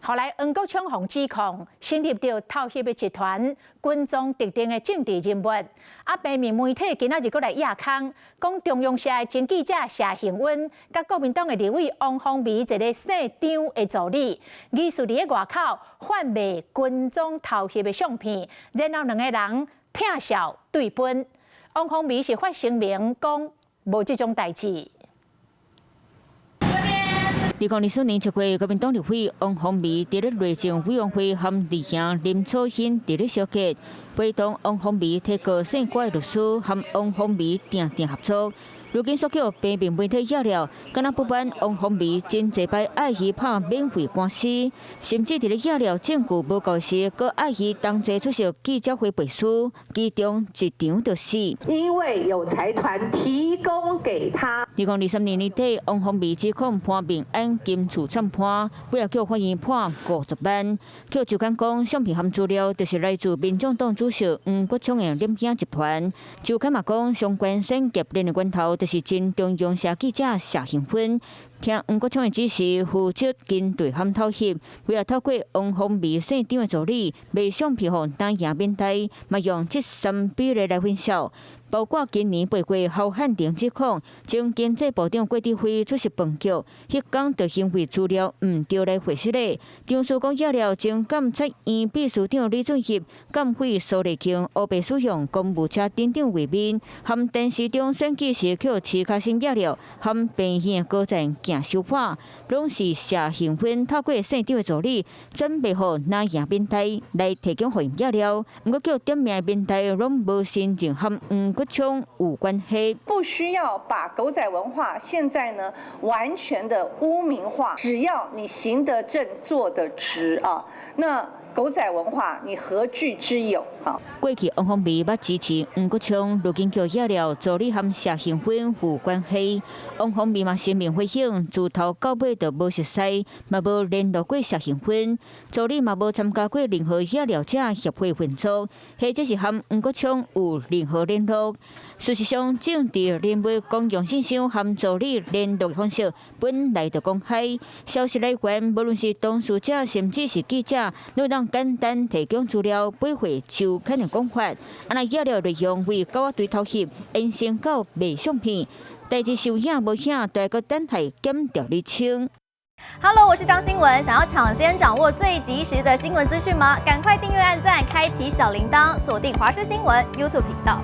后来黄国昌被指控成立着偷窃的集团，军装特定的政治人物。平面媒体今仔日搁来压空，讲中央社的前记者谢幸运，甲国民党的立委王芳美一个姓张的助理，疑似伫外口贩卖军装偷窃的相片，然后两个人听笑对分。王芳美是发声明讲无这种代志。 2024年7月，国民党立委王芳美伫咧内政委员会和二兄林楚欣伫咧小结，陪同王芳美提告姓郭的律师和王芳美定合作。如今所叫平面媒体压料，敢若不满王芳美真侪摆爱伊拍免费官司，甚至伫咧压料证据无够时，搁爱伊同齐出席记者会背书，其中一场就死。因为有财团提供给他。2023年年底，王芳美指控潘明安金主惨判，尾也叫法院判50万。叫周刊讲，相片和资料就是来自民众党主席黄国昌的领片集团。周刊嘛讲，相关省级链的源头就是前中央社记者谢幸运。 听黄国昌的指示，负责跟队和偷窃，为了透过王芳美姓张的助理卖相片予当赢面台，嘛用73比例来分销。包括今年8月侯汉廷指控，前经济部长郭志辉出席饭局，迄天就因为资料唔对来回失礼。张书讲压了前监察院秘书长李俊义、监委苏丽琼乌白使用公务车等等为面，和电视中选举时去持卡心压了，和病院的高层行收法，拢是谢幸运透过县长的助理准备好拿赢面台来提供给因压了。不过叫点名面台拢无申请和黄国昌有关系，不需要把狗仔文化现在呢完全的污名化，只要你行得正、坐得直啊，那。 狗仔文化，你何惧之有？啊！过去王芳美捌支持黄国昌，如今叫压了助理和谢幸运有关系。王芳美嘛声明回应，自头到尾就无熟悉，嘛无联络过谢幸运，助理嘛无参加过任何压了者协会运作，或者是和黄国昌有任何联络。事实上，政治人物公用信箱和助理联络方式本来就公开，消息来源无论是当事者甚至是记者，都让 简单提供资料，背后就可能讲法。那压了内容为高压队偷袭，延伸到卖相片，代志是有影无影，都要个等待检调厘清。Hello， 我是张新文。想要抢先掌握最及时的新闻资讯吗？赶快订阅、按赞、开启小铃铛，锁定华视新闻 YouTube 频道。